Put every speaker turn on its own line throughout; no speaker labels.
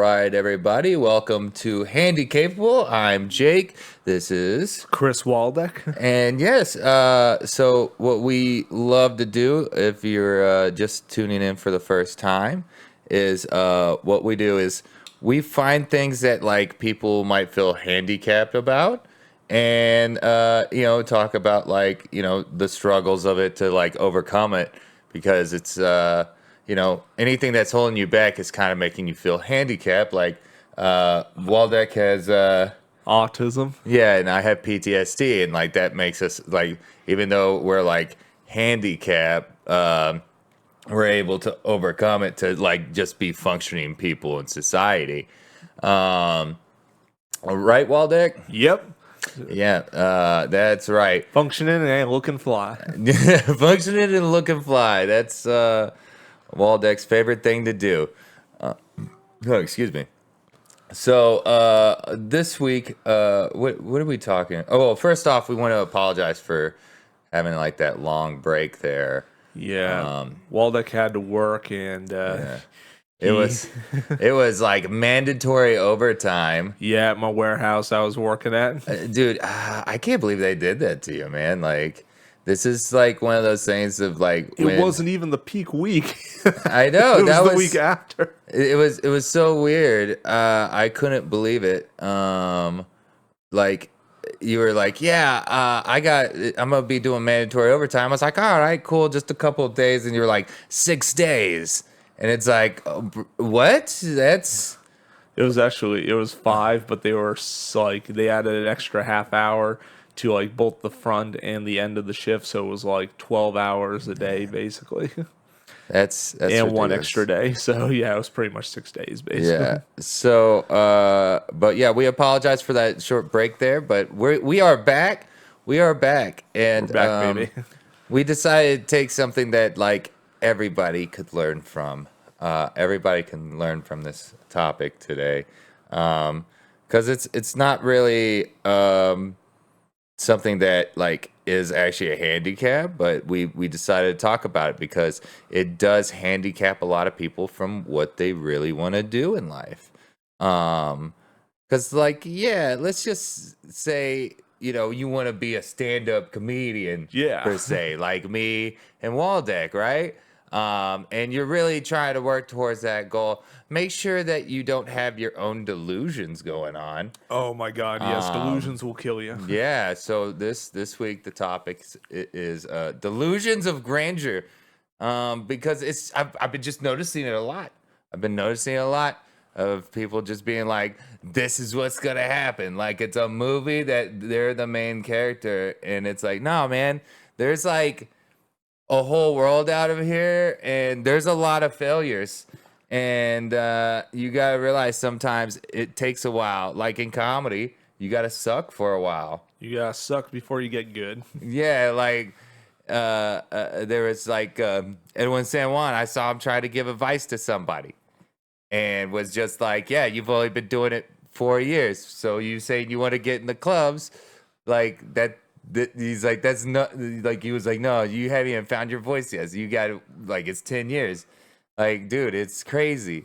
right, everybody. Welcome to Handicapable. I'm Jake. This is
Chris Waldeck.
And yes, so what we love to do, if you're just tuning in for the first time, is what we do is we find things that like people might feel handicapped about, and talk about like the struggles of it to like overcome it, because it's anything that's holding you back is kind of making you feel handicapped. Like Waldeck has
Autism.
yeah, and I have PTSD, and like that makes us like, even though we're like handicapped, we're able to overcome it to like just be functioning people in society. Right, Waldeck?
Yep.
Yeah, that's right.
Functioning and looking fly.
Functioning and looking fly. That's Waldeck's favorite thing to do. Oh, excuse me. So this week, what are we talking? Oh, well, first off, we want to apologize for having like that long break there.
Yeah. Waldeck had to work, and
Yeah. It was like mandatory overtime.
Yeah, at my warehouse I was working at.
Dude, I can't believe they did that to you, man. Like, this is like one of those things of like,
It wasn't even the peak week.
I know.
It was the week after.
It was so weird. I couldn't believe it. Like, you were like, yeah, I'm gonna be doing mandatory overtime. I was like, all right, cool, just a couple of days, and you're like 6 days, and it's like, what? It
was 5, but they were like, they added an extra half hour to like both the front and the end of the shift, so it was like 12 hours a day basically.
That's
and
ridiculous.
One extra day. So yeah, it was pretty much 6 days basically.
Yeah. So but yeah, we apologize for that short break there, but we are back. We are back, and
We're back, baby.
We decided to take something that like everybody could learn from. Everybody can learn from this topic today, because it's not really something that like is actually a handicap, but we decided to talk about it because it does handicap a lot of people from what they really want to do in life. Because like, yeah, let's just say you want to be a stand-up comedian,
Yeah.
per se, like me and Waldeck, right? And you're really trying to work towards that goal. Make sure that you don't have your own delusions going on.
Oh my God! Yes, delusions will kill you.
Yeah. So this week the topic is delusions of grandeur, because I've been just noticing it a lot. I've been noticing a lot of people just being like, "This is what's gonna happen." Like it's a movie that they're the main character, and it's like, no, man. There's like a whole world out of here, and there's a lot of failures, and you gotta realize sometimes it takes a while. Like in comedy, you gotta suck for a while.
You gotta suck before you get good.
Yeah, like there was like Edwin San Juan. I saw him try to give advice to somebody, and was just like, yeah, you've only been doing it 4 years, so you say you want to get in the clubs, like that. He's like, that's not like, he was like, no, you haven't even found your voice yet. So you got to, like, it's 10 years. Like, dude, it's crazy.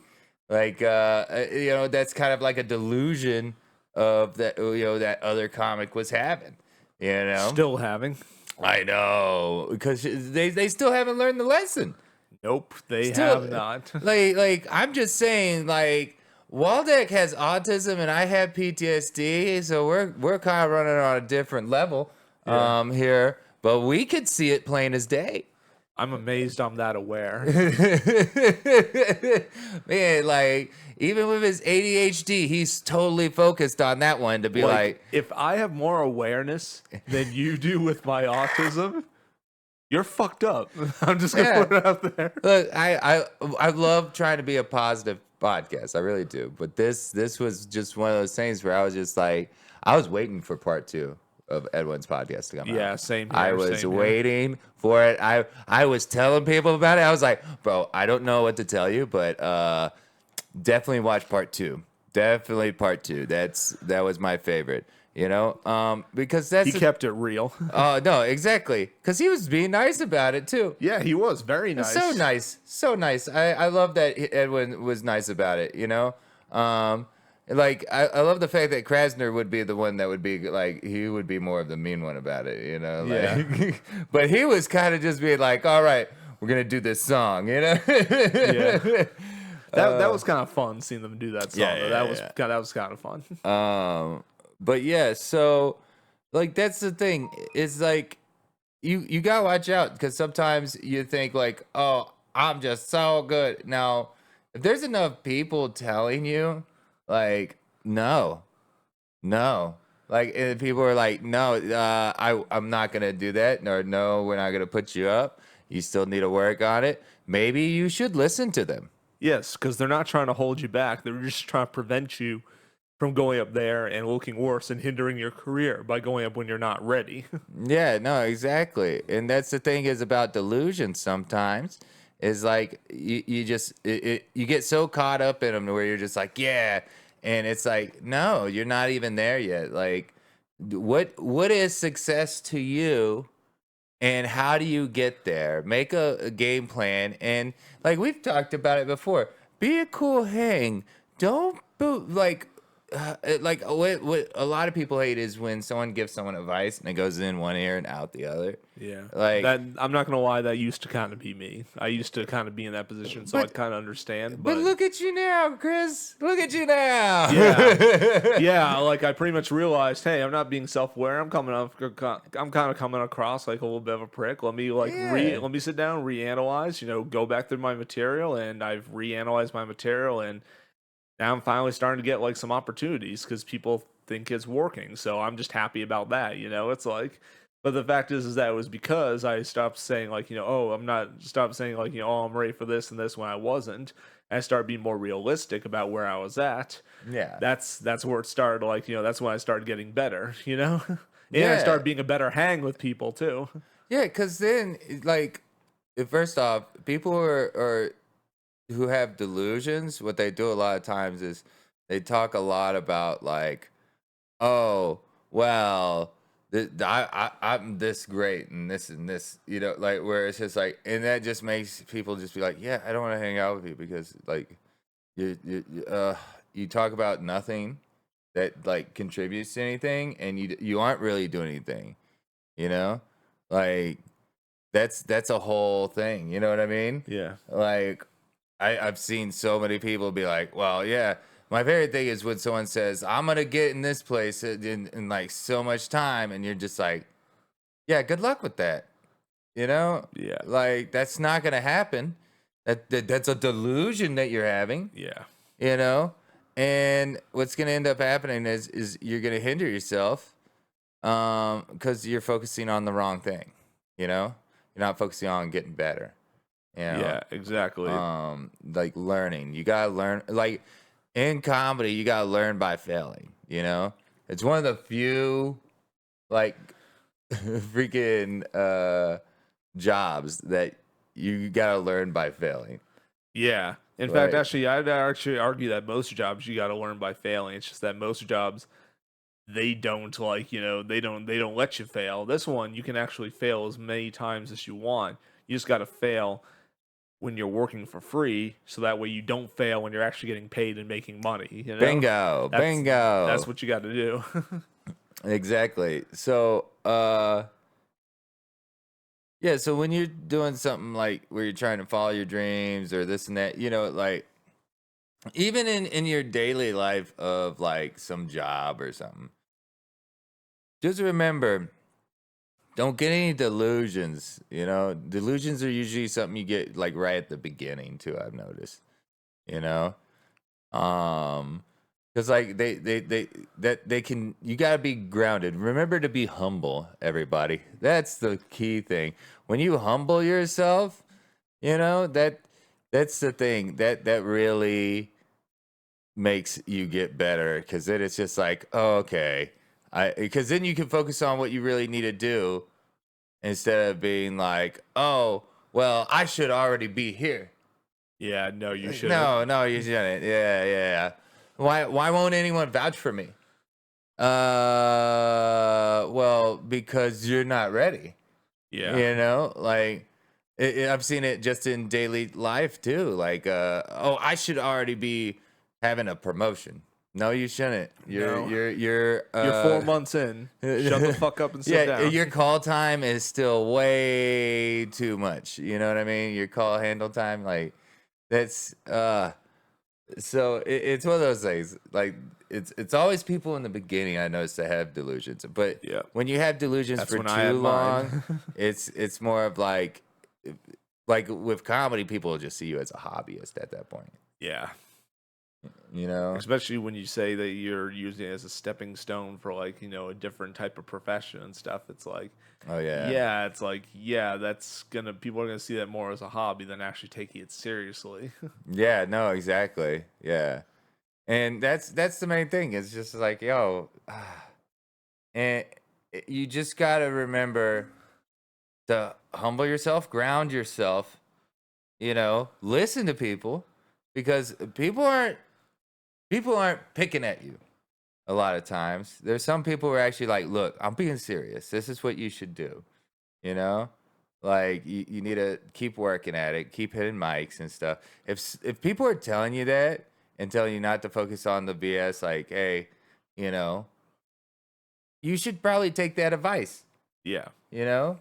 Like, that's kind of like a delusion of that, that other comic was having,
Still having.
I know, because they still haven't learned the lesson.
Nope, they have not.
like, I'm just saying, like, Waldeck has autism and I have PTSD, so we're kind of running on a different level. Here, but we could see it plain as day.
I'm amazed I'm that aware.
Man, like, even with his ADHD, he's totally focused on that one to be like,
if I have more awareness than you do with my autism, you're fucked up. I'm just gonna put it out there.
Look, I love trying to be a positive podcast. I really do. But this was just one of those things where I was just like, I was waiting for part 2 of Edwin's podcast to come out.
Yeah, same here.
I was waiting for it. I was telling people about it. I was like, bro, I don't know what to tell you, but definitely watch part 2. Definitely part 2. That was my favorite. Because
he kept it real.
Oh no, exactly. Because he was being nice about it too.
Yeah, he was very nice.
So nice. I love that Edwin was nice about it. Like I love the fact that Krasner would be the one that would be like he would be more of the mean one about it, you know.
Yeah.
Like, but he was kind of just being like, all right, we're gonna do this song, you know.
Yeah. That was kind of fun seeing them do that song.
Yeah, yeah,
That was kind of fun.
But yeah, so like that's the thing is like you gotta watch out because sometimes you think like, oh, I'm just so good. Now, if there's enough people telling you, like, no, no, like, and people are like, no, I'm not gonna do that, or no, we're not gonna put you up. You still need to work on it. Maybe you should listen to them.
Yes, because they're not trying to hold you back. They're just trying to prevent you from going up there and looking worse and hindering your career by going up when you're not ready.
Yeah, no, exactly. And that's the thing is about delusions sometimes is like you just you get so caught up in them where you're just like, yeah, and it's like, no, you're not even there yet. Like what is success to you and how do you get there? Make a game plan and like we've talked about it before. Be a cool hang. Don't like what a lot of people hate is when someone gives someone advice and it goes in one ear and out the other.
Yeah.
Like
that, I'm not gonna lie, that used to kind of be me. I used to kind of be in that position, so I
But-
kind of understand.
but look at you now, Chris. Look at you now.
Yeah. Yeah, like I pretty much realized, hey, I'm not being self-aware. I'm kind of coming across like a little bit of a prick. Let me
Yeah.
let me sit down, reanalyze. Go back through my material, and I've reanalyzed my material, and now I'm finally starting to get like some opportunities because people think it's working. So I'm just happy about that. It's like, but the fact is that it was because I stopped saying like, oh, I'm not, stopped saying like, oh, I'm ready for this and this when I wasn't. And I started being more realistic about where I was at.
Yeah.
That's where it started. Like, that's when I started getting better, and
Yeah.
I started being a better hang with people too.
Yeah, because then, like, first off, people are who have delusions. What they do a lot of times is they talk a lot about like, oh, well, I'm this great and this, like where it's just like, and that just makes people just be like, yeah, I don't want to hang out with you because like you talk about nothing that like contributes to anything, and you aren't really doing anything, you know, like that's a whole thing. You know what I mean?
Yeah.
Like I've seen so many people be like, well, yeah. My favorite thing is when someone says, I'm going to get in this place in like so much time. And you're just like, yeah, good luck with that.
Yeah.
Like that's not going to happen. That's a delusion that you're having,
Yeah.
And what's going to end up happening is you're going to hinder yourself because you're focusing on the wrong thing. You're not focusing on getting better.
Yeah, exactly.
Like learning. You gotta learn. Like in comedy, you gotta learn by failing. It's one of the few like freaking jobs that you gotta learn by failing.
Yeah. In
Right.
fact, actually, I'd actually argue that most jobs you got to learn by failing. It's just that most jobs they don't they don't let you fail. This one you can actually fail as many times as you want. You just got to fail when you're working for free, so that way you don't fail when you're actually getting paid and making money.
Bingo, bingo.
That's what you got to do.
Exactly. So, yeah. So when you're doing something like where you're trying to follow your dreams or this and that, like even in your daily life of like some job or something, just remember, don't get any delusions. Delusions are usually something you get like right at the beginning too. I've noticed. You know, because like they can. You gotta be grounded. Remember to be humble, everybody. That's the key thing. When you humble yourself, that's the thing that really makes you get better. Because then it's just like, oh, okay. Because then you can focus on what you really need to do instead of being like, oh, well, I should already be here.
Yeah, no, you should.
No, you shouldn't. Yeah. Why won't anyone vouch for me? Well, because you're not ready.
Yeah.
Like I've seen it just in daily life too. Like, oh, I should already be having a promotion. No, you shouldn't.
No.
You're
4 months in. Shut the fuck up and sit down.
Your call time is still way too much. You know what I mean? Your call handle time, like that's so it's one of those things. Like it's always people in the beginning I notice that have delusions, but
Yeah.
when you have delusions
That's
for
when I had
too
mine.
long, it's more of like with comedy, people will just see you as a hobbyist at that point.
Yeah.
You know,
Especially when you say that you're using it as a stepping stone for like, a different type of profession and stuff. It's like,
oh yeah,
yeah, it's like, yeah, people are gonna see that more as a hobby than actually taking it seriously.
yeah, no, exactly, yeah, and that's the main thing. It's just like, yo, and you just gotta remember to humble yourself, ground yourself, listen to people, because people aren't picking at you a lot of times. There's some people who are actually like, look, I'm being serious. This is what you should do. You know? Like you need to keep working at it, keep hitting mics and stuff. If people are telling you that and telling you not to focus on the BS, like, hey, you know, you should probably take that advice.
Yeah.
You know?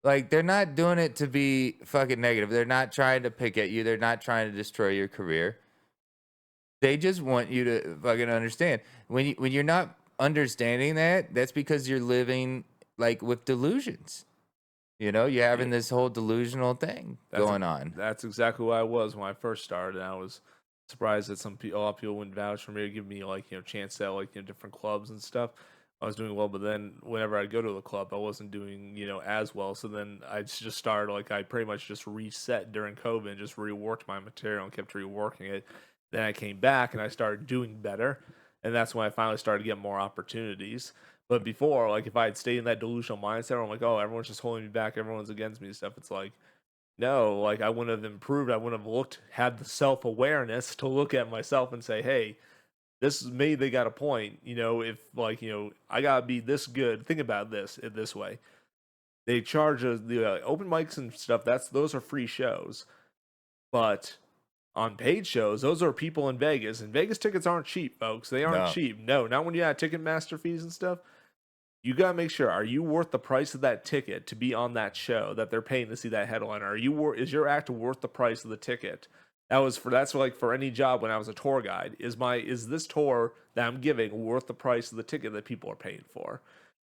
Like they're not doing it to be fucking negative. They're not trying to pick at you. They're not trying to destroy your career. They just want you to fucking understand. When you're not understanding that, that's because you're living like with delusions. You're having this whole delusional thing going on.
That's exactly what I was when I first started. I was surprised that a lot of people wouldn't vouch for me or give me like chance at like different clubs and stuff. I was doing well, but then whenever I'd go to the club, I wasn't doing as well. So then I just started like I pretty much just reset during COVID and just reworked my material and kept reworking it. Then I came back and I started doing better, and that's when I finally started to get more opportunities. But before, like if I had stayed in that delusional mindset, where I'm like, oh, everyone's just holding me back, everyone's against me and stuff. It's like, no, like I wouldn't have improved. I wouldn't have had the self awareness to look at myself and say, hey, this is me. They got a point. If like I gotta be this good. Think about this way. They charge the open mics and stuff. Those are free shows, but on paid shows, those are people in Vegas, and Vegas tickets aren't cheap, folks. They aren't
No.
cheap. No, not when you have Ticketmaster fees and stuff. You gotta make sure: are you worth the price of that ticket to be on that show that they're paying to see that headliner? Is your act worth the price of the ticket? That's like for any job when I was a tour guide. Is this tour that I'm giving worth the price of the ticket that people are paying for?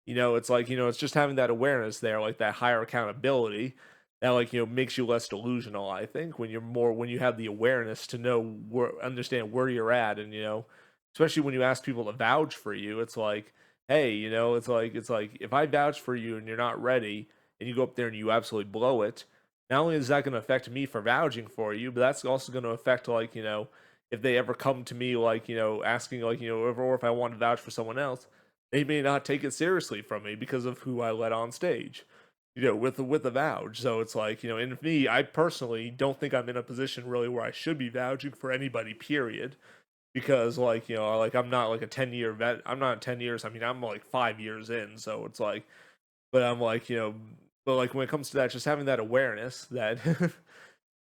It's like it's just having that awareness there, like that higher accountability that like makes you less delusional. I think when you have the awareness to understand where you're at, and especially when you ask people to vouch for you, it's like, hey, it's like if I vouch for you and you're not ready and you go up there and you absolutely blow it, not only is that going to affect me for vouching for you, but that's also going to affect like if they ever come to me like asking like or if I want to vouch for someone else, they may not take it seriously from me because of who I let on stage, with the vouch. So it's like and me, I personally don't think I'm in a position really where I should be vouching for anybody. Period. Because like like I'm not like a 10-year vet. I'm not 10 years. I mean, I'm like 5 years in. So it's like, but I'm like but like when it comes to that, just having that awareness that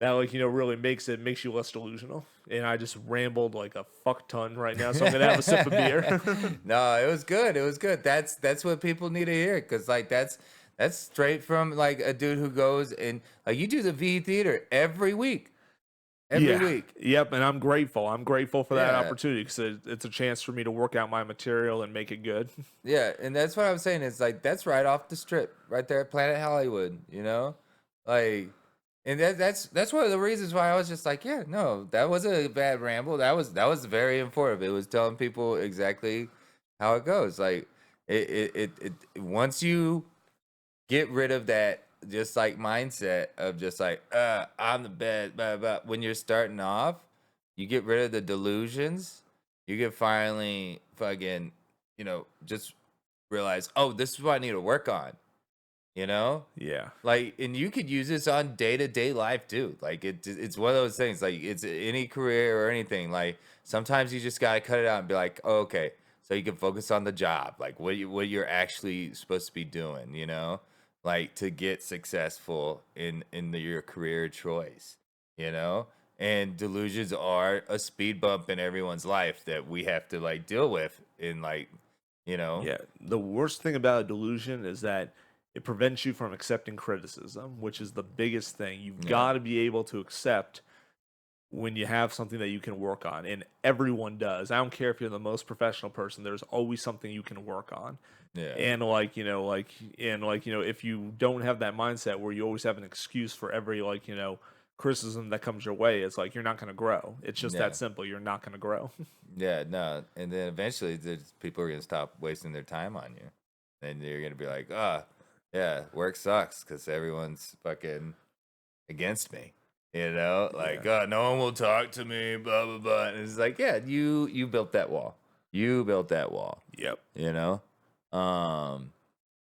that like really makes you less delusional. And I just rambled like a fuck ton right now, so I'm gonna have a sip of beer.
No, it was good. It was good. That's what people need to hear, because like that's straight from like a dude who goes and like you do the V theater every week. Every week.
Yep, and I'm grateful. I'm grateful for that
Yeah.
opportunity because it's a chance for me to work out my material and make it good.
Yeah, and that's what I'm saying. It's like that's right off the strip, right there at Planet Hollywood. Like, and that's one of the reasons why I was just like, yeah, no, that was a bad ramble. That was very informative. It was telling people exactly how it goes. Like, it once you get rid of that just like mindset of just like I'm the best, blah, blah. When you're starting off, you get rid of the delusions. You can finally fucking just realize, oh, this is what I need to work on.
Yeah.
Like, and you could use this on day-to-day life too. Like it's one of those things. Like it's any career or anything. Like sometimes you just gotta cut it out and be like, oh, okay, so you can focus on the job, like what you're actually supposed to be doing. Like to get successful in your career choice. You know, and delusions are a speed bump in everyone's life that we have to like deal with in like,
Yeah, the worst thing about a delusion is that it prevents you from accepting criticism, which is the biggest thing. You've got to be able to accept when you have something that you can work on, and everyone does. I don't care if you're the most professional person, there's always something you can work on.
Yeah.
And if you don't have that mindset where you always have an excuse for every criticism that comes your way, it's like you're not going to grow. It's just that simple. You're not going to grow.
Yeah, no. And then eventually people are going to stop wasting their time on you. And you're going to be like, yeah, work sucks because everyone's fucking against me. Like, no one will talk to me, blah, blah, blah. And it's like, yeah, you built that wall. You built that wall.
Yep.
And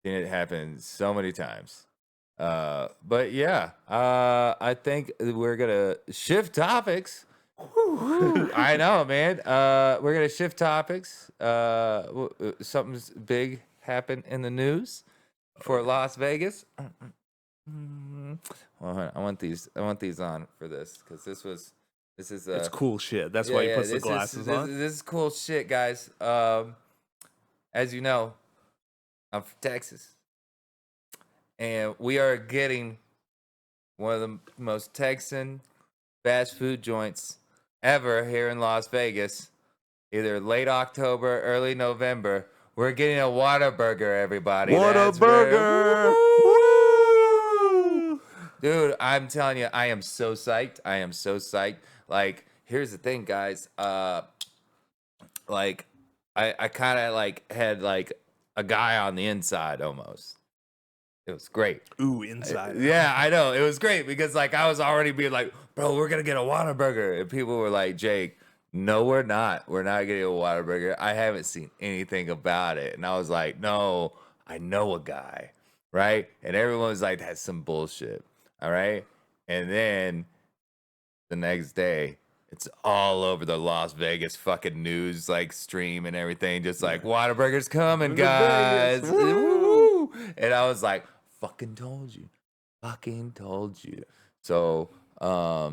it happens so many times. But yeah, I think we're gonna shift topics. I know, man. We're gonna shift topics. Something's big happened in the news for Las Vegas. Well, I want these on for this because this is
it's cool shit. That's why he puts the glasses on.
This is cool shit, guys. As you know, I'm from Texas. And we are getting one of the most Texan fast food joints ever here in Las Vegas. Either late October, early November. We're getting a Whataburger, everybody.
Whataburger!
Dude, I'm telling you, I am so psyched. Like, here's the thing, guys. I kind of like had like a guy on the inside almost. It was great.
Ooh, inside.
Yeah, I know. It was great because like I was already being like, bro, we're gonna get a Whataburger. And people were like, Jake, no, we're not. We're not getting a Whataburger. I haven't seen anything about it. And I was like, no, I know a guy. Right? And everyone was like, that's some bullshit. All right. And then the next day, it's all over the Las Vegas fucking news like stream and everything. Just like Whataburger's coming, guys. Woo! And I was like, fucking told you. So I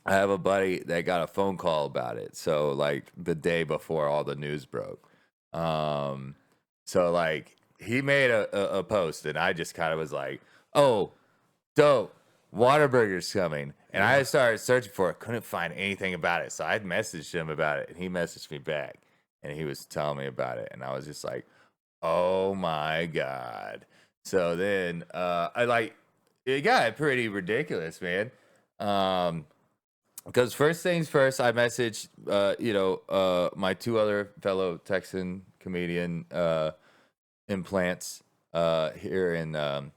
have a buddy that got a phone call about it. So like the day before all the news broke. So like he made a post and I just kind of was like, oh, dope. Whataburger's coming. And I started searching for it. Couldn't find anything about it. So I messaged him about it and he messaged me back and he was telling me about it. And I was just like, oh my God. So then it got pretty ridiculous, man. Because first things first, I messaged, my two other fellow Texan comedian implants here in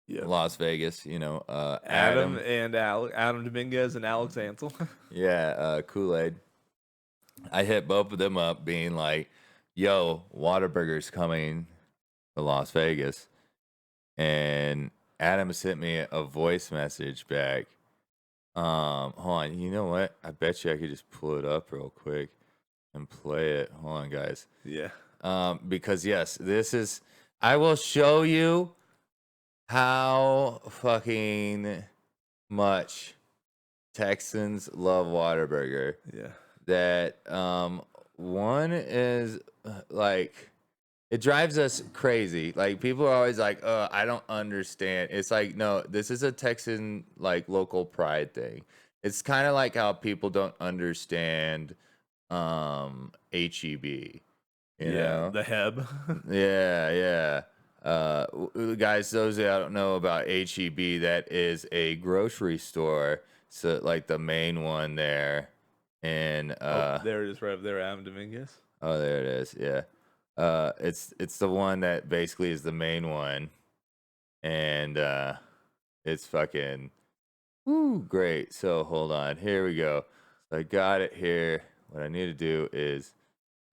Las Vegas,
Adam and Adam Dominguez and Alex Ansel.
Kool-Aid. I hit both of them up being like, yo, Whataburger's coming to Las Vegas. And Adam sent me a voice message back. Hold on, you know what? I bet you I could just pull it up real quick and play it. Hold on, guys.
Yeah.
Because yes, I will show you how fucking much Texans love Whataburger.
Yeah.
That one is like it drives us crazy. Like people are always like, I don't understand. It's like, no, this is a Texan like local pride thing. It's kind of like how people don't understand HEB. You know?
The Heb.
Yeah. Guys, those that don't know about HEB, that is a grocery store. So like the main one there. And
there it is right up there, Adam Dominguez.
Oh, there it is. Yeah. It's the one that basically is the main one. And it's fucking great. So hold on. Here we go. So I got it here. What I need to do is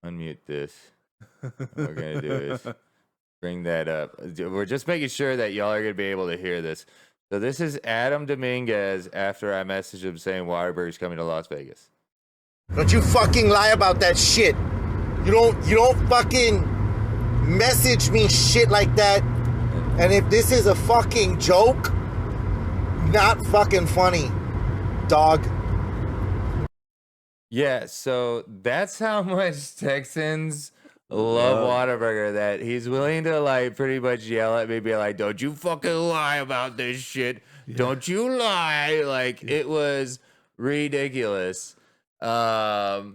unmute this. What we're gonna do is bring that up. We're just making sure that y'all are gonna be able to hear this. So this is Adam Dominguez after I messaged him saying Whataburger's coming to Las Vegas.
Don't you fucking lie about that shit. You don't fucking message me shit like that. And if this is a fucking joke, not fucking funny, dog.
Yeah, so that's how much Texans love
Love.
Whataburger that he's willing to like pretty much yell at me, be like, "Don't you fucking lie about this shit!
Yeah.
Don't you lie!" Like it was ridiculous. So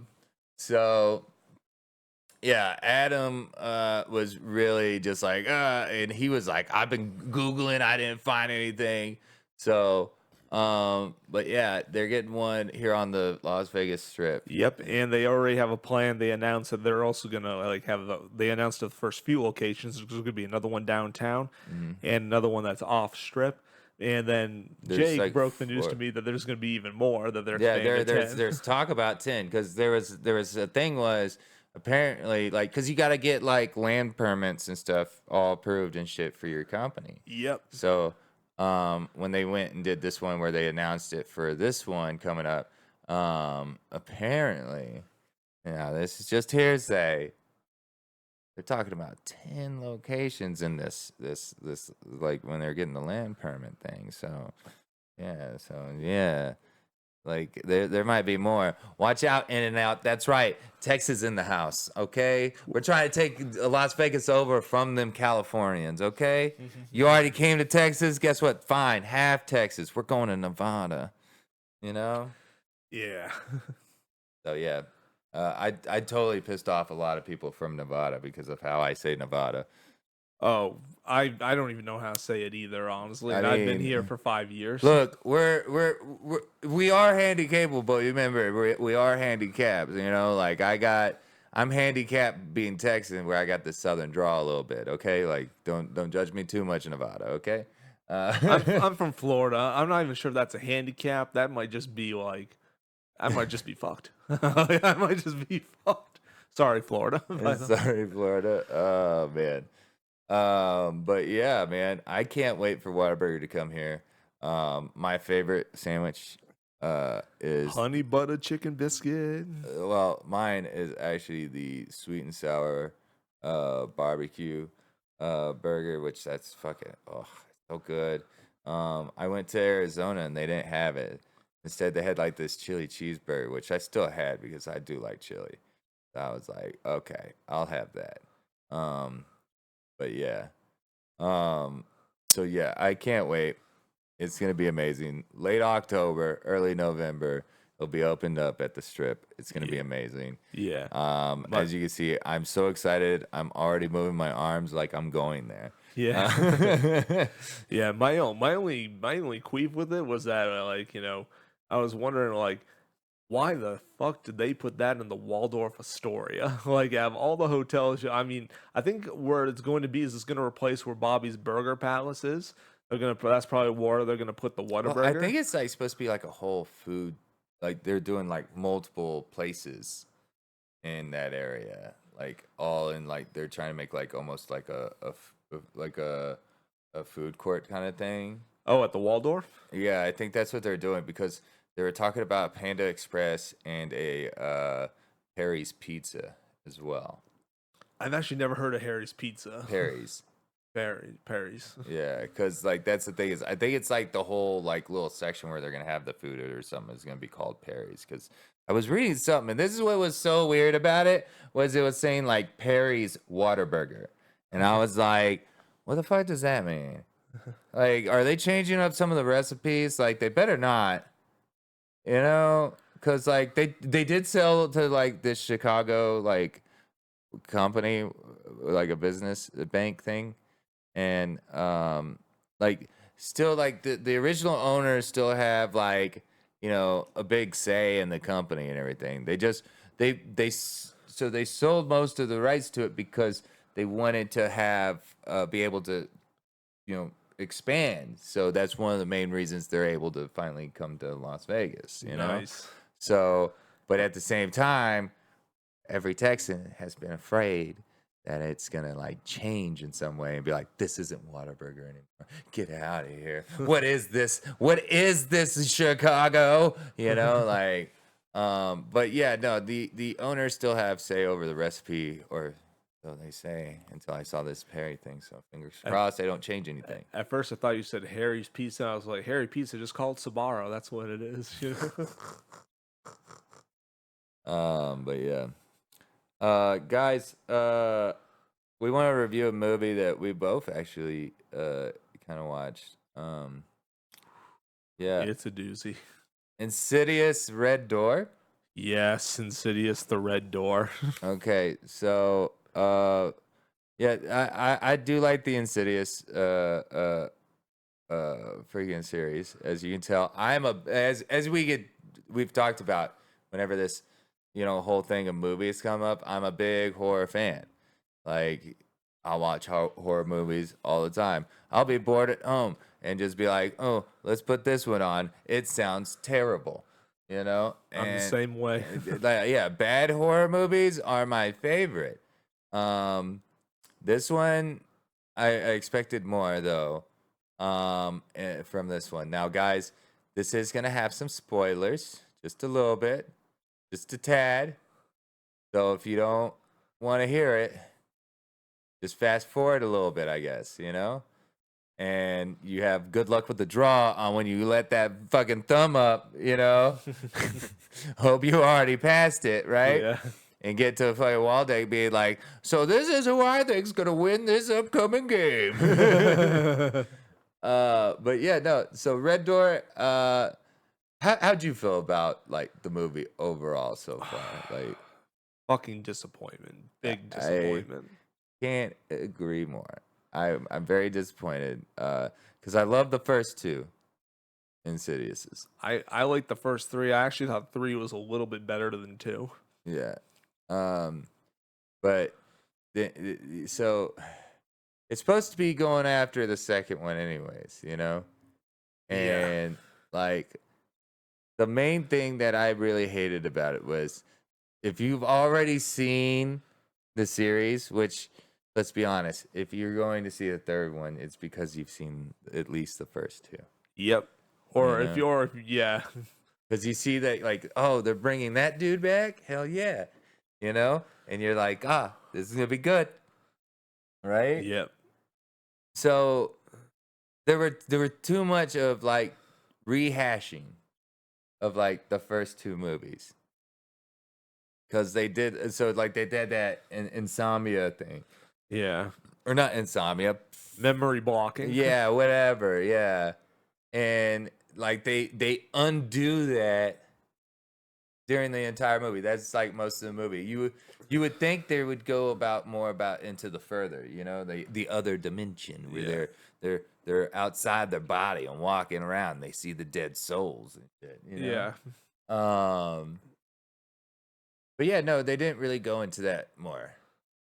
yeah, Adam was really just like, and he was like, I've been Googling, I didn't find anything. So, but yeah, they're getting one here on the Las Vegas Strip.
Yep, and they already have a plan. They announced that they're also gonna they announced the first few locations. There's gonna be another one downtown, and another one that's off strip. And then
There's
Jake
like
broke the news to
4.
me that there's gonna be even more. That they're
Yeah,
expanding to 10.
there's talk about 10 because there was a thing was apparently like because you got to get like land permits and stuff all approved and shit for your company.
Yep.
So when they went and did this one where they announced it for this one coming up, apparently, yeah, this is just hearsay. They're talking about 10 locations in this like when they're getting the land permit thing. So yeah. Like there might be more. Watch out, In and Out. That's right. Texas in the house. Okay, we're trying to take Las Vegas over from them Californians. Okay, you already came to Texas. Guess what? Fine, half Texas. We're going to Nevada. You know.
Yeah.
So yeah, I totally pissed off a lot of people from Nevada because of how I say Nevada.
Oh, I don't even know how to say it either. Honestly,
I
and I've been
mean,
here for 5 years.
Look, we are handicapable, but remember we are handicapped. You know, like I'm handicapped being Texan, where I got the southern draw a little bit. Okay, like don't judge me too much, Nevada. Okay.
I'm from Florida. I'm not even sure if that's a handicap. That might just be like, I might just be fucked. I might just be fucked. Sorry, Florida.
Sorry, Florida. Oh man. But yeah, man, I can't wait for Whataburger to come here. My favorite sandwich is
Honey butter chicken biscuit.
well, mine is actually the sweet and sour barbecue burger, which that's fucking so good. I went to Arizona and they didn't have it. Instead, they had like this chili cheeseburger, which I still had because I do like chili. So I was like, okay, I'll have that. But yeah. So yeah, I can't wait. It's gonna be amazing. Late October, early November, it'll be opened up at the Strip. It's gonna be amazing.
Yeah.
As you can see, I'm so excited. I'm already moving my arms like I'm going there.
Yeah. Yeah. My only queef with it was that I was wondering why the fuck did they put that in the Waldorf Astoria? Like, out of all the hotels, I mean, I think where it's going to be is it's going to replace where Bobby's Burger Palace is. That's probably where they're gonna put the Whataburger.
Well, I think it's like supposed to be like a whole food, like they're doing like multiple places in that area, like all in like they're trying to make like almost like a food court kind of thing.
Oh, at the Waldorf?
Yeah, I think that's what they're doing because they were talking about Panda Express and a Perry's Pizza as well.
I've actually never heard of Harry's Pizza.
Perry's.
Perry's.
Yeah, because like that's the thing is I think it's like the whole like little section where they're gonna have the food or something is gonna be called Perry's. Because I was reading something and this is what was so weird about it was saying like Perry's Whataburger, and I was like, what the fuck does that mean? Like, are they changing up some of the recipes? Like, they better not, you know, because like they did sell to like this Chicago like company, like a bank thing. And like still like the original owners still have like a big say in the company and everything. So they sold most of the rights to it because they wanted to have be able to expand. So that's one of the main reasons they're able to finally come to Las Vegas,
Nice.
So but at the same time, every Texan has been afraid that it's gonna like change in some way and be like, this isn't Whataburger anymore. Get out of here. What is this? What is this, Chicago? Like, but yeah, no, the owners still have say over the recipe, or so they say, until I saw this Perry thing. So fingers crossed they don't change anything.
At first, I thought you said Harry's Pizza. I was like, Harry Pizza, just called Sbarro. That's what it is.
But yeah. Guys, we want to review a movie that we both actually kind of watched. Yeah.
It's a doozy.
Insidious Red Door.
Yes, Insidious the Red Door.
Okay, so yeah, I do like the Insidious freaking series. As you can tell, I'm a as we've talked about whenever this whole thing of movies come up, I'm a big horror fan. Like, I watch horror movies all the time. I'll be bored at home and just be like, oh, let's put this one on. It sounds terrible,
I'm the
And
same way.
yeah, bad horror movies are my favorite. This one, I expected more though. From this one. Now, guys, this is gonna have some spoilers, just a little bit, just a tad. So if you don't want to hear it, just fast forward a little bit, I guess, And you have good luck with the draw on when you let that fucking thumb up, Hope you already passed it, right?
Yeah.
And get to fucking Waldeck being like, so this is who I think's gonna win this upcoming game. But yeah, no. So Red Door, how'd you feel about like the movie overall so far? Like,
Fucking disappointment. Big disappointment.
Can't agree more. I'm very disappointed because I love the first two Insidiouses.
I like the first three. I actually thought 3 was a little bit better than 2.
Yeah. But so it's supposed to be going after the second one anyways, And like the main thing that I really hated about it was if you've already seen the series, which let's be honest, if you're going to see the third one, it's because you've seen at least the first two.
Yep. Or if you're
because you see that like, oh, they're bringing that dude back, hell yeah, and you're like, this is gonna be good, right?
Yep.
So there were too much of like rehashing of like the first two movies because they did that insomnia thing.
Yeah.
Or not insomnia.
Memory blocking.
Yeah, whatever. Yeah. And like they undo that during the entire movie. That's like most of the movie. You would think they would go more about into the further, the other dimension where they're outside their body and walking around. They see the dead souls and shit,
Yeah.
But yeah, no, they didn't really go into that more.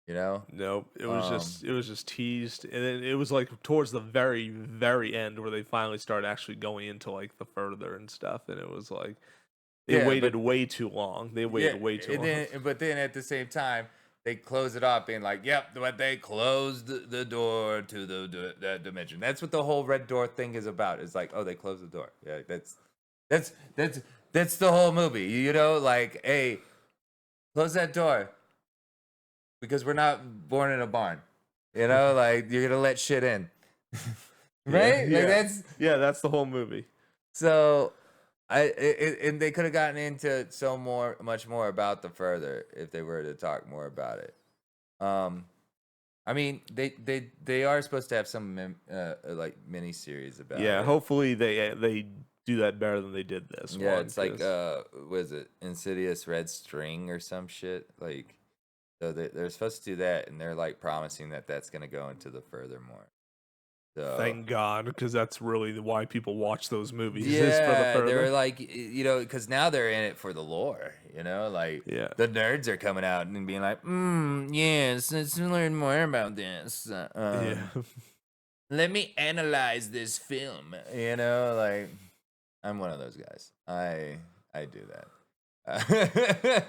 Nope. It was just teased, and then it was like towards the very, very end where they finally started actually going into like the further and stuff, and it was like they waited way too long. They waited way too long.
But then at the same time, they close it off being like, "Yep," but they closed the door to that dimension. That's what the whole Red Door thing is about. It's like, oh, they closed the door. Yeah, that's the whole movie. Like, hey, close that door. Because we're not born in a barn, like you're gonna let shit in, right?
Yeah.
Like
that's the whole movie.
So, and they could have gotten into much more about the further if they were to talk more about it. I mean, they are supposed to have some like mini series about it.
Yeah, hopefully they do that better than they did this.
Yeah, it's like what is it, Insidious Red String or some shit like. So they're supposed to do that, and they're like promising that that's going to go into the furthermore. So
thank God, because that's really why people watch those movies.
Yeah,
is for the further.
they were like, because now they're in it for the lore. Like the nerds are coming out and being like, yes, let's learn more about this. Let me analyze this film. Like I'm one of those guys. I do that.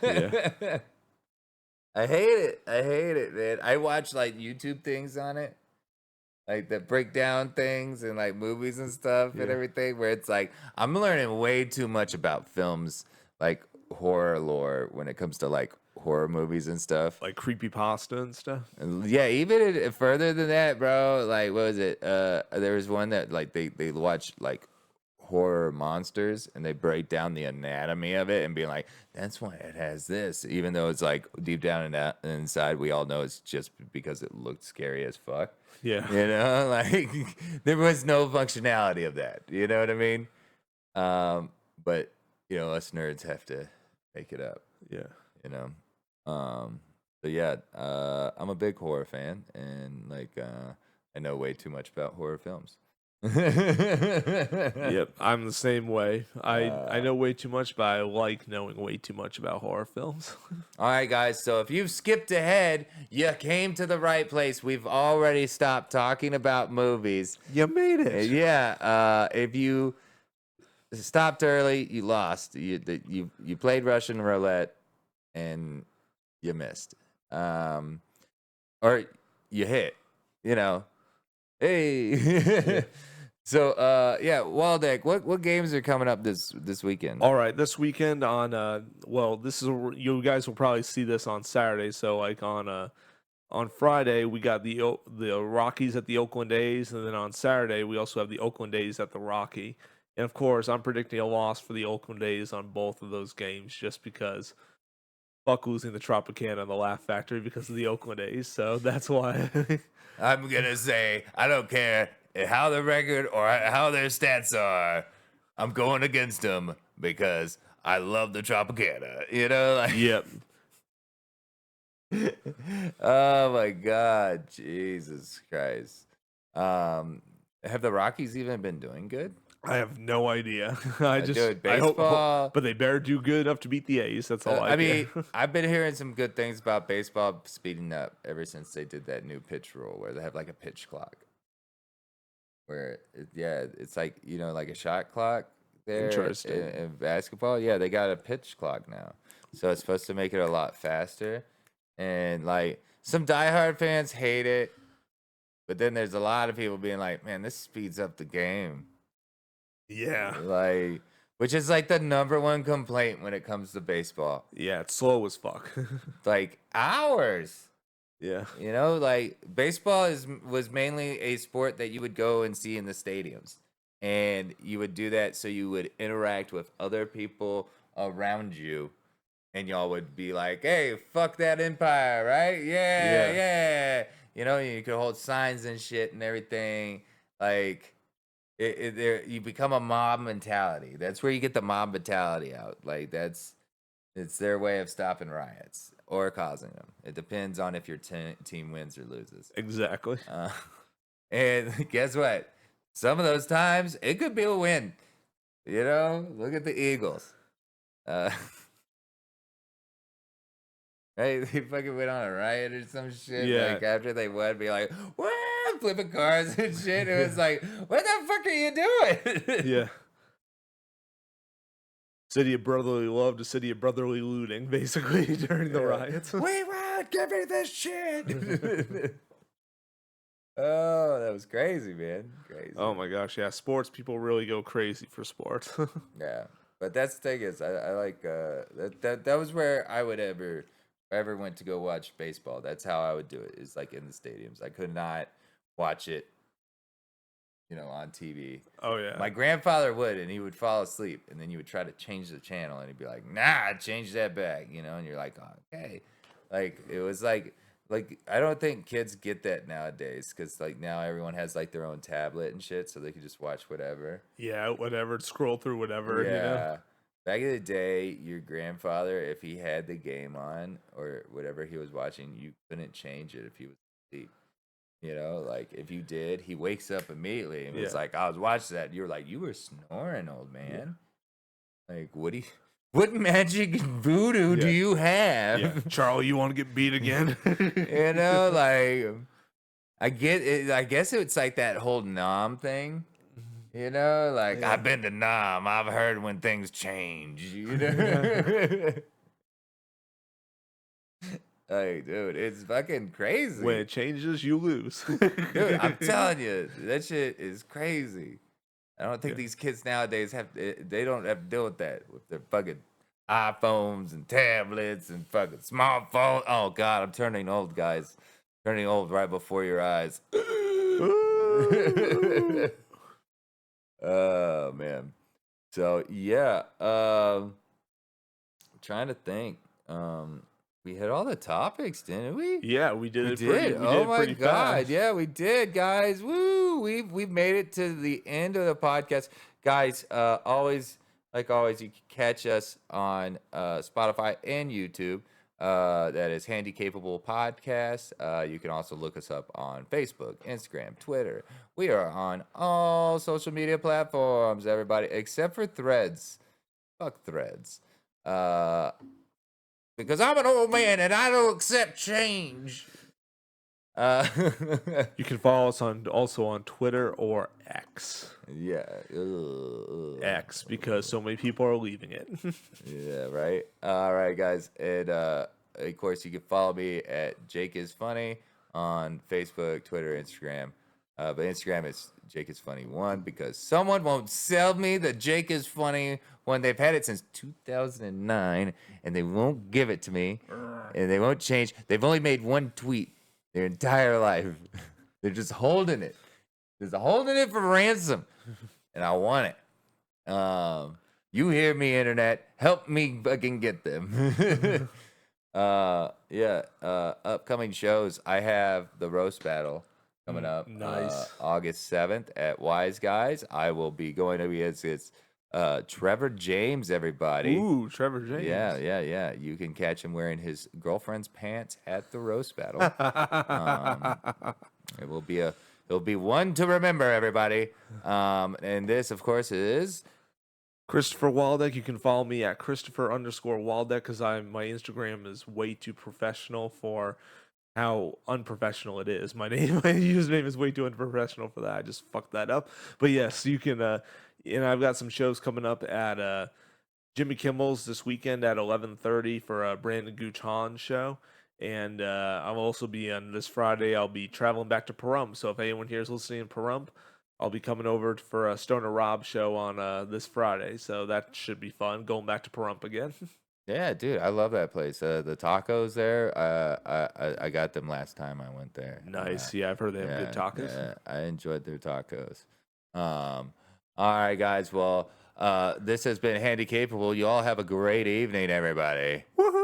Yeah.
I hate it, man. I watch like YouTube things on it, like that break down things and like movies and stuff and everything, where it's like I'm learning way too much about films, like horror lore when it comes to like horror movies and stuff,
like creepypasta and stuff.
Yeah, even further than that, bro. Like, what was it? There was one that like they watched like horror monsters and they break down the anatomy of it and be like, that's why it has this, even though it's like deep down inside, we all know it's just because it looked scary as fuck.
Yeah.
You know, like there was no functionality of that. You know what I mean? But you know, us nerds have to make it up.
Yeah.
You know, but yeah, I'm a big horror fan, and like I know way too much about horror films.
Yep, I'm the same way. I know way too much, but I like knowing way too much about horror films.
All right, guys. So if you've skipped ahead, you came to the right place. We've already stopped talking about movies.
You made it.
Yeah. If you stopped early, you lost. You played Russian roulette, and you missed. Or you hit. You know. Hey. So yeah, Waldeck, what games are coming up this weekend?
All right, this weekend on you guys will probably see this on Saturday. So like on Friday we got the Rockies at the Oakland A's, and then on Saturday we also have the Oakland A's at the Rocky. And of course, I'm predicting a loss for the Oakland A's on both of those games, just because fuck losing the Tropicana and the Laugh Factory because of the Oakland A's. So that's why.
I'm gonna say I don't care how the record or how their stats are. I'm going against them because I love the Tropicana. You know, like,
Yep.
oh my God, Jesus Christ. Have the Rockies even been doing good?
I have no idea.
Dude,
I hope,
baseball.
but they better do good enough to beat the A's. That's all
I mean,
care.
I've been hearing some good things about baseball speeding up ever since they did that new pitch rule where they have like a pitch clock. Where, it's like, you know, like a shot clock there.
Interesting.
In basketball. Yeah, they got a pitch clock now. So it's supposed to make it a lot faster. And like, some diehard fans hate it. But then there's a lot of people being like, man, this speeds up the game.
Yeah.
Like, which is like the number one complaint when it comes to baseball.
Yeah, it's slow as fuck.
Like hours.
Yeah.
You know, like baseball was mainly a sport that you would go and see in the stadiums. And you would do that so you would interact with other people around you. And y'all would be like, hey, fuck that umpire, right? Yeah. You know, you could hold signs and shit and everything. Like, you become a mob mentality. That's where you get the mob mentality out. Like, it's their way of stopping riots or causing them. It depends on if your team wins or loses.
Exactly.
And guess what? Some of those times, it could be a win. You know, look at the Eagles. Right? They fucking went on a riot or some shit.
Yeah.
Like, after they won, be like, what? Flipping cars and shit. It was like, what the fuck are you doing?
Yeah. City of brotherly love to city of brotherly looting, basically, during the riots.
We won't give me this shit. Oh, that was crazy, man. Crazy.
Oh my gosh, yeah. Sports, people really go crazy for sports.
Yeah. But that's the thing is, I like, that was where I would ever went to go watch baseball. That's how I would do it, is like in the stadiums. I could not watch it, you know, on TV.
Oh, yeah.
My grandfather would, and he would fall asleep, and then you would try to change the channel, and he'd be like, nah, change that back, you know, and you're like, oh, okay. Like, it was like, I don't think kids get that nowadays, because, like, now everyone has, like, their own tablet and shit, so they can just watch whatever.
Yeah, whatever. Scroll through whatever,
Yeah.
you know?
Back in the day, your grandfather, if he had the game on, or whatever he was watching, you couldn't change it if he was asleep. You know, like, if you did, he wakes up immediately and was like, I was watching that. You were like, you were snoring, old man. Yeah. Like, what magic voodoo do you have?
Yeah. Charlie, you want to get beat again?
You know, like, I get it. I guess it's like that whole Nam thing. You know, like, I've been to Nam. I've heard when things change, you know? Like, dude, it's fucking crazy.
When it changes, you lose.
Dude, I'm telling you, that shit is crazy. I don't think these kids nowadays they don't have to deal with that with their fucking iPhones and tablets and fucking smartphones. Oh, God, I'm turning old, guys. Turning old right before your eyes. Oh, man. So yeah, trying to think. We hit all the topics, didn't we?
Yeah, we did
We
it.
did.
We
Oh
did it
my
pretty
god!
fast.
Yeah, we did, guys. Woo! We've made it to the end of the podcast, guys. Always, like always, you can catch us on Spotify and YouTube. That is Handicapable Podcast. You can also look us up on Facebook, Instagram, Twitter. We are on all social media platforms, everybody, except for Threads. Fuck Threads. Because I'm an old man and I don't accept change.
You can follow us also on Twitter or X.
Yeah.
X, because so many people are leaving it.
Yeah, right. All right, guys. And of course, you can follow me at Jake is Funny on Facebook, Twitter, Instagram. But Instagram is Jake is Funny 1 because someone won't sell me the Jake is Funny one. They've had it since 2009 and they won't give it to me and they won't change. They've only made one tweet their entire life. They're just holding it. Just holding it for ransom. And I want it. You hear me, internet. Help me fucking get them. Upcoming shows. I have the roast battle coming up.
Nice.
August 7th at Wise Guys. I will be going to be it's Trevor James, everybody.
Ooh, Trevor James.
Yeah. You can catch him wearing his girlfriend's pants at the roast battle. It'll be one to remember, everybody. And this, of course, is
Christopher Waldeck. You can follow me at Christopher_Waldeck because my Instagram is way too professional for how unprofessional it is. My username is way too unprofessional for that. I just fucked that up. But yes, you can. I've got some shows coming up at Jimmy Kimmel's this weekend at 11:30 for a Brandon Gooch Hahn show. And I'll also be on this Friday. I'll be traveling back to Pahrump. So if anyone here is listening in Pahrump, I'll be coming over for a Stoner Rob show on this Friday. So that should be fun. Going back to Pahrump again.
yeah, dude. I love that place. The tacos there. I got them last time I went there.
Nice. Yeah, I've heard they have good tacos.
Yeah, I enjoyed their tacos. All right, guys. Well, this has been Handicapable. You all have a great evening, everybody.
Woohoo!